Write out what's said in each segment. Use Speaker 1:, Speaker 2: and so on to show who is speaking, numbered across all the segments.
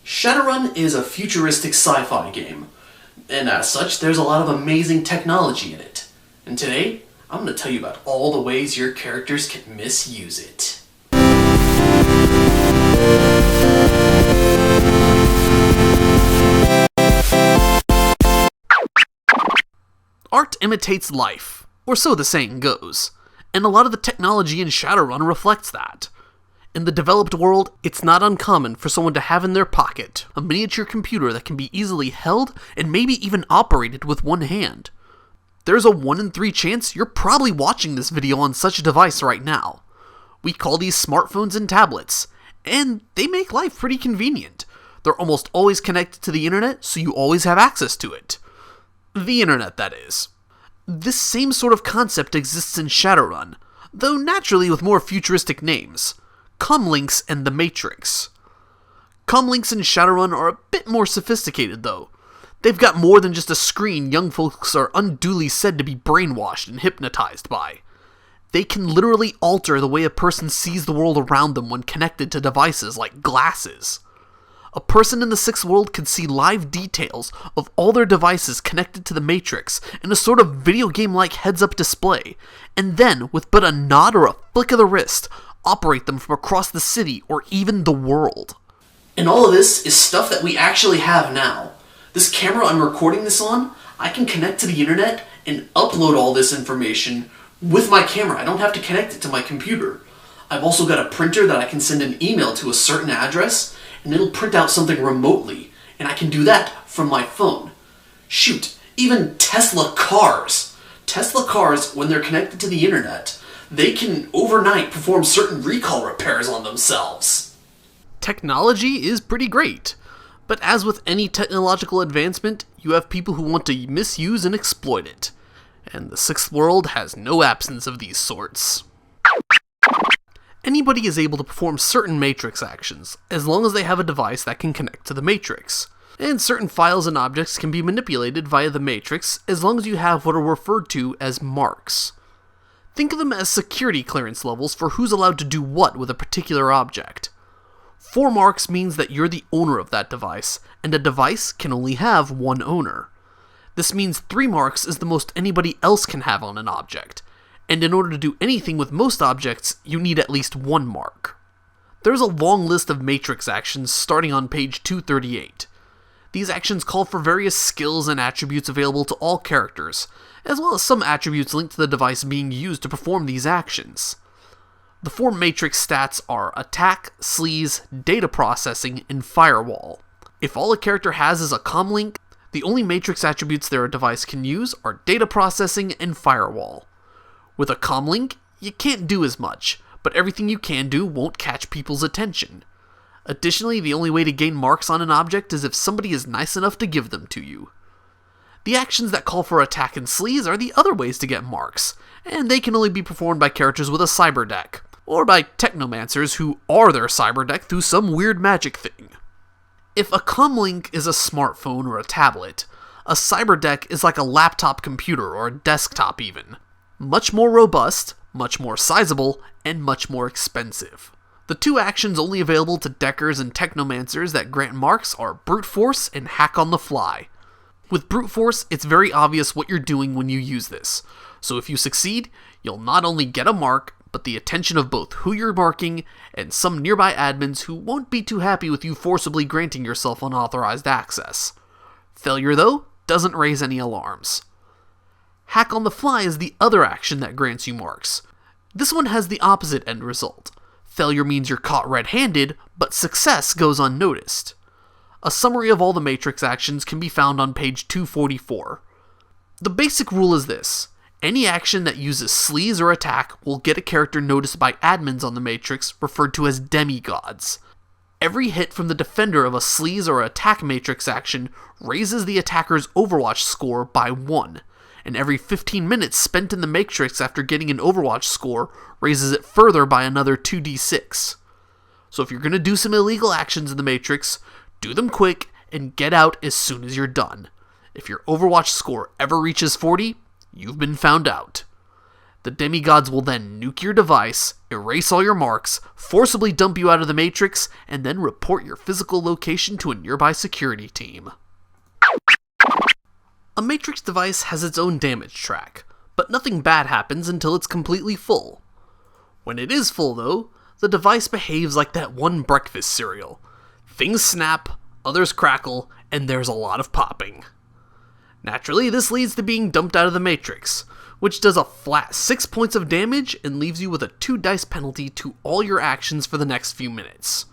Speaker 1: Shadowrun is a futuristic sci-fi game, and as such, there's a lot of amazing technology in it. And today, I'm going to tell you about all the ways your characters can misuse it. Art imitates life, or so the saying goes, and a lot of the technology in Shadowrun reflects that. In the developed world, it's not uncommon for someone to have in their pocket a miniature computer that can be easily held and maybe even operated with one hand. There's a 1 in 3 chance you're probably watching this video on such a device right now. We call these smartphones and tablets, and they make life pretty convenient. They're almost always connected to the internet, so you always have access to it. The internet, that is. This same sort of concept exists in Shadowrun, though naturally with more futuristic names. Comlinks and the Matrix. Comlinks in Shadowrun are a bit more sophisticated though. They've got more than just a screen young folks are unduly said to be brainwashed and hypnotized by. They can literally alter the way a person sees the world around them when connected to devices like glasses. A person in the Sixth World can see live details of all their devices connected to the Matrix in a sort of video game-like heads-up display, and then, with but a nod or a flick of the wrist, operate them from across the city or even the world. And all of this is stuff that we actually have now. This camera I'm recording this on, I can connect to the internet and upload all this information with my camera. I don't have to connect it to my computer. I've also got a printer that I can send an email to a certain address and it'll print out something remotely, and I can do that from my phone. Shoot, even Tesla cars. Tesla cars, when they're connected to the internet, they can overnight perform certain recall repairs on themselves. Technology is pretty great, but as with any technological advancement, you have people who want to misuse and exploit it, and the Sixth World has no absence of these sorts. Anybody is able to perform certain Matrix actions, as long as they have a device that can connect to the Matrix, and certain files and objects can be manipulated via the Matrix as long as you have what are referred to as marks. Think of them as security clearance levels for who's allowed to do what with a particular object. 4 marks means that you're the owner of that device, and a device can only have one owner. This means 3 marks is the most anybody else can have on an object, and in order to do anything with most objects, you need at least 1 mark. There's a long list of Matrix actions starting on page 238. These actions call for various skills and attributes available to all characters, as well as some attributes linked to the device being used to perform these actions. The 4 Matrix stats are Attack, Sleaze, Data Processing, and Firewall. If all a character has is a comlink, the only Matrix attributes their device can use are Data Processing and Firewall. With a comlink, you can't do as much, but everything you can do won't catch people's attention. Additionally, the only way to gain marks on an object is if somebody is nice enough to give them to you. The actions that call for Attack and Sleaze are the other ways to get marks, and they can only be performed by characters with a cyber deck, or by Technomancers who are their cyber deck through some weird magic thing. If a comlink is a smartphone or a tablet, a cyber deck is like a laptop computer or a desktop even. Much more robust, much more sizable, and much more expensive. The 2 actions only available to Deckers and Technomancers that grant marks are Brute Force and Hack on the Fly. With Brute Force, it's very obvious what you're doing when you use this, so if you succeed, you'll not only get a mark, but the attention of both who you're marking and some nearby admins who won't be too happy with you forcibly granting yourself unauthorized access. Failure, though, doesn't raise any alarms. Hack on the Fly is the other action that grants you marks. This one has the opposite end result. Failure means you're caught red-handed, but success goes unnoticed. A summary of all the Matrix actions can be found on page 244. The basic rule is this. Any action that uses Sleaze or Attack will get a character noticed by admins on the Matrix referred to as demigods. Every hit from the defender of a Sleaze or Attack Matrix action raises the attacker's Overwatch score by 1, and every 15 minutes spent in the Matrix after getting an Overwatch score raises it further by another 2d6. So if you're going to do some illegal actions in the Matrix, do them quick and get out as soon as you're done. If your Overwatch score ever reaches 40, you've been found out. The demigods will then nuke your device, erase all your marks, forcibly dump you out of the matrix, and then report your physical location to a nearby security team. A matrix device has its own damage track, but nothing bad happens until it's completely full. When it is full though, the device behaves like that one breakfast cereal. Things snap, others crackle, and there's a lot of popping. Naturally, this leads to being dumped out of the matrix, which does a flat 6 points of damage and leaves you with a 2 dice penalty to all your actions for the next few minutes.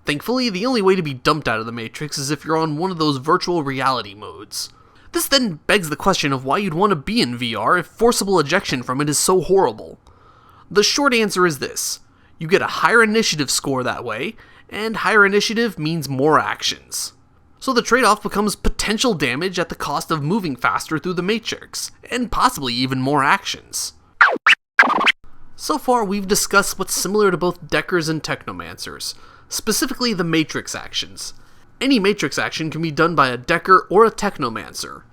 Speaker 1: Thankfully, the only way to be dumped out of the matrix is if you're on one of those virtual reality modes. This then begs the question of why you'd want to be in VR if forcible ejection from it is so horrible. The short answer is this: you get a higher initiative score that way, and higher initiative means more actions. So the trade-off becomes potential damage at the cost of moving faster through the matrix, and possibly even more actions. So far we've discussed what's similar to both Deckers and Technomancers, specifically the matrix actions. Any matrix action can be done by a Decker or a Technomancer.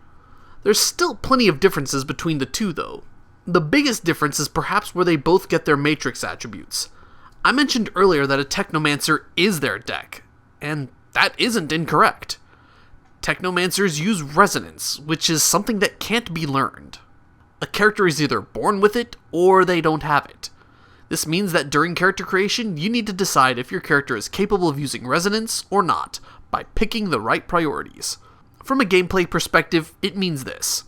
Speaker 1: There's still plenty of differences between the two though. The biggest difference is perhaps where they both get their matrix attributes. I mentioned earlier that a Technomancer is their deck, and that isn't incorrect. Technomancers use resonance, which is something that can't be learned. A character is either born with it, or they don't have it. This means that during character creation, you need to decide if your character is capable of using resonance or not, by picking the right priorities. From a gameplay perspective, it means this: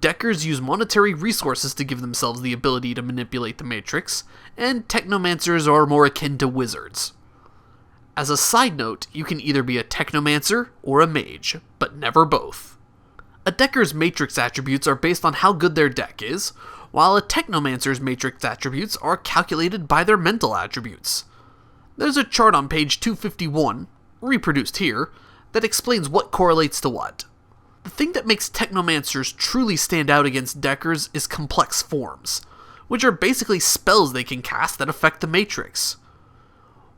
Speaker 1: Deckers use monetary resources to give themselves the ability to manipulate the matrix, and Technomancers are more akin to wizards. As a side note, you can either be a Technomancer or a mage, but never both. A Decker's matrix attributes are based on how good their deck is, while a Technomancer's matrix attributes are calculated by their mental attributes. There's a chart on page 251, reproduced here, that explains what correlates to what. The thing that makes Technomancers truly stand out against Deckers is complex forms, which are basically spells they can cast that affect the matrix.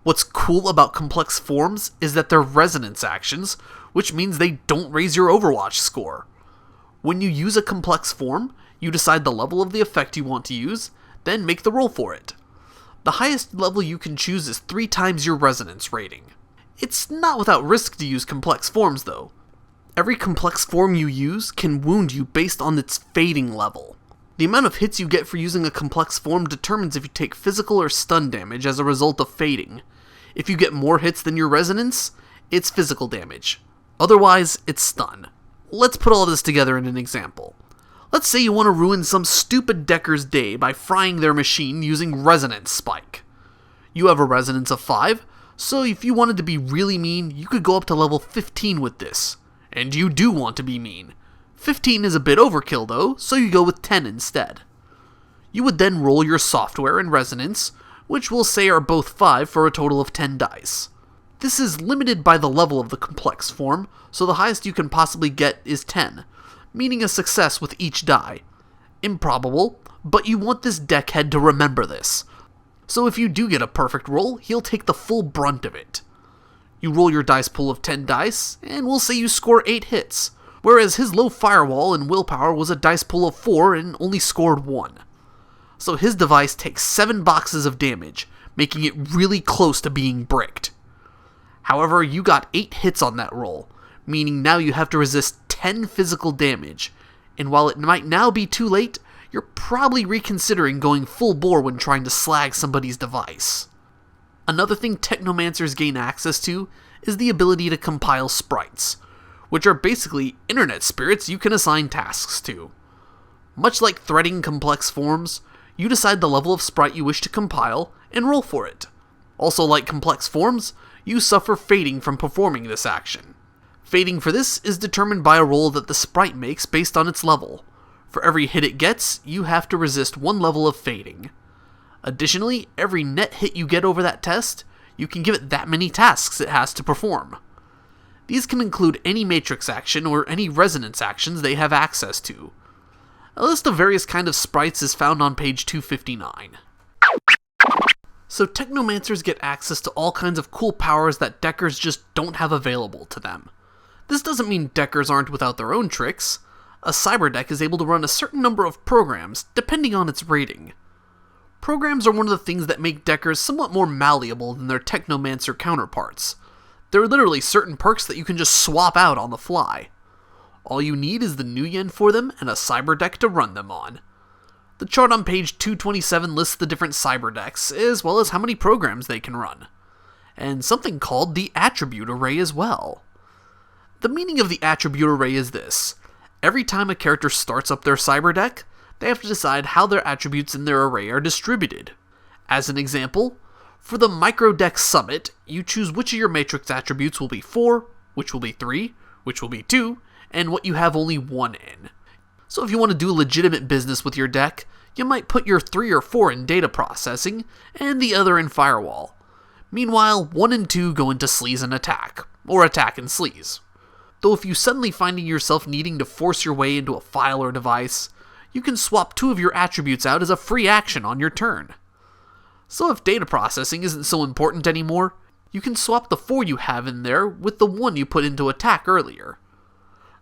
Speaker 1: What's cool about complex forms is that they're resonance actions, which means they don't raise your Overwatch score. When you use a complex form, you decide the level of the effect you want to use, then make the roll for it. The highest level you can choose is 3 times your resonance rating. It's not without risk to use complex forms though. Every complex form you use can wound you based on its fading level. The amount of hits you get for using a complex form determines if you take physical or stun damage as a result of fading. If you get more hits than your resonance, it's physical damage. Otherwise, it's stun. Let's put all this together in an example. Let's say you want to ruin some stupid Decker's day by frying their machine using Resonance Spike. You have a resonance of 5, so if you wanted to be really mean, you could go up to level 15 with this. And you do want to be mean. 15 is a bit overkill though, so you go with 10 instead. You would then roll your software and resonance, which we'll say are both 5 for a total of 10 dice. This is limited by the level of the complex form, so the highest you can possibly get is 10, meaning a success with each die. Improbable, but you want this deckhead to remember this. So if you do get a perfect roll, he'll take the full brunt of it. You roll your dice pool of 10 dice, and we'll say you score 8 hits, whereas his low firewall and willpower was a dice pool of 4 and only scored 1. So his device takes 7 boxes of damage, making it really close to being bricked. However, you got 8 hits on that roll, meaning now you have to resist 10 physical damage, and while it might now be too late, you're probably reconsidering going full bore when trying to slag somebody's device. Another thing Technomancers gain access to is the ability to compile sprites, which are basically internet spirits you can assign tasks to. Much like threading complex forms, you decide the level of sprite you wish to compile and roll for it. Also like complex forms, you suffer fading from performing this action. Fading for this is determined by a roll that the sprite makes based on its level. For every hit it gets, you have to resist 1 level of fading. Additionally, every net hit you get over that test, you can give it that many tasks it has to perform. These can include any matrix action or any resonance actions they have access to. A list of various kinds of sprites is found on page 259. So Technomancers get access to all kinds of cool powers that Deckers just don't have available to them. This doesn't mean Deckers aren't without their own tricks. A cyber deck is able to run a certain number of programs, depending on its rating. Programs are one of the things that make deckers somewhat more malleable than their Technomancer counterparts. There are literally certain perks that you can just swap out on the fly. All you need is the Nuyen for them and a cyber deck to run them on. The chart on page 227 lists the different cyber decks, as well as how many programs they can run, and something called the attribute array as well. The meaning of the attribute array is this: every time a character starts up their cyber deck, they have to decide how their attributes in their array are distributed. As an example, for the Micro Deck Summit, you choose which of your matrix attributes will be 4, which will be 3, which will be 2, and what you have only 1 in. So if you want to do legitimate business with your deck, you might put your 3 or 4 in data processing, and the other in firewall. Meanwhile, 1 and 2 go into sleaze and attack, or attack and sleaze. Though if you suddenly finding yourself needing to force your way into a file or device, you can swap 2 of your attributes out as a free action on your turn. So if data processing isn't so important anymore, you can swap the 4 you have in there with the 1 you put into attack earlier.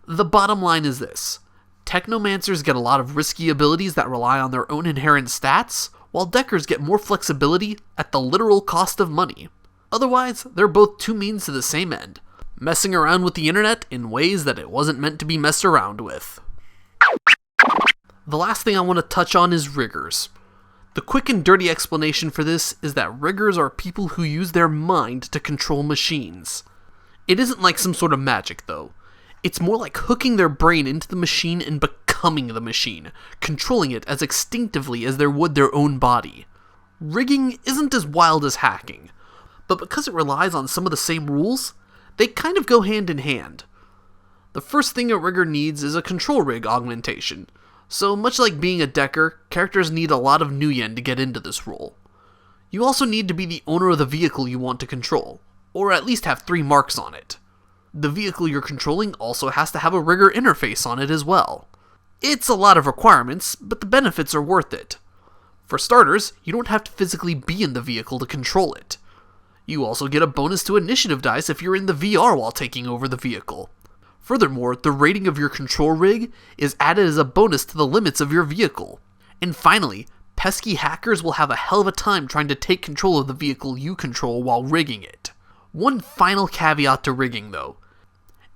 Speaker 1: The bottom line is this: Technomancers get a lot of risky abilities that rely on their own inherent stats, while deckers get more flexibility at the literal cost of money. Otherwise, they're both two means to the same end: messing around with the internet in ways that it wasn't meant to be messed around with. The last thing I want to touch on is riggers. The quick and dirty explanation for this is that riggers are people who use their mind to control machines. It isn't like some sort of magic, though. It's more like hooking their brain into the machine and becoming the machine, controlling it as instinctively as they would their own body. Rigging isn't as wild as hacking, but because it relies on some of the same rules, they kind of go hand in hand. The first thing a rigger needs is a control rig augmentation, so much like being a decker, characters need a lot of Nuyen to get into this role. You also need to be the owner of the vehicle you want to control, or at least have 3 marks on it. The vehicle you're controlling also has to have a rigger interface on it as well. It's a lot of requirements, but the benefits are worth it. For starters, you don't have to physically be in the vehicle to control it. You also get a bonus to initiative dice if you're in the VR while taking over the vehicle. Furthermore, the rating of your control rig is added as a bonus to the limits of your vehicle. And finally, pesky hackers will have a hell of a time trying to take control of the vehicle you control while rigging it. One final caveat to rigging, though: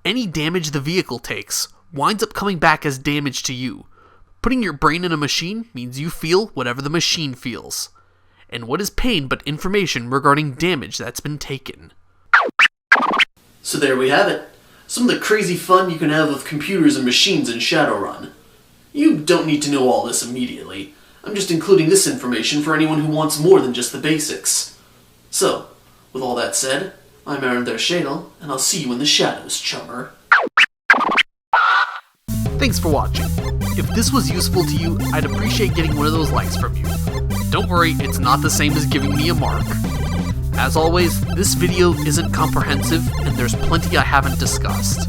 Speaker 1: any damage the vehicle takes winds up coming back as damage to you. Putting your brain in a machine means you feel whatever the machine feels. And what is pain but information regarding damage that's been taken? So there we have it. Some of the crazy fun you can have with computers and machines in Shadowrun. You don't need to know all this immediately. I'm just including this information for anyone who wants more than just the basics. So, with all that said, I'm Aaron der Shadel, and I'll see you in the shadows, chummer. Thanks for watching. If this was useful to you, I'd appreciate getting one of those likes from you. Don't worry, it's not the same as giving me a mark. As always, this video isn't comprehensive, and there's plenty I haven't discussed.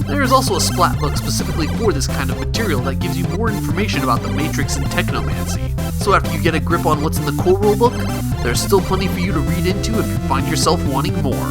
Speaker 1: There is also a splat book specifically for this kind of material that gives you more information about the Matrix and Technomancy, so after you get a grip on what's in the core rulebook, there's still plenty for you to read into if you find yourself wanting more.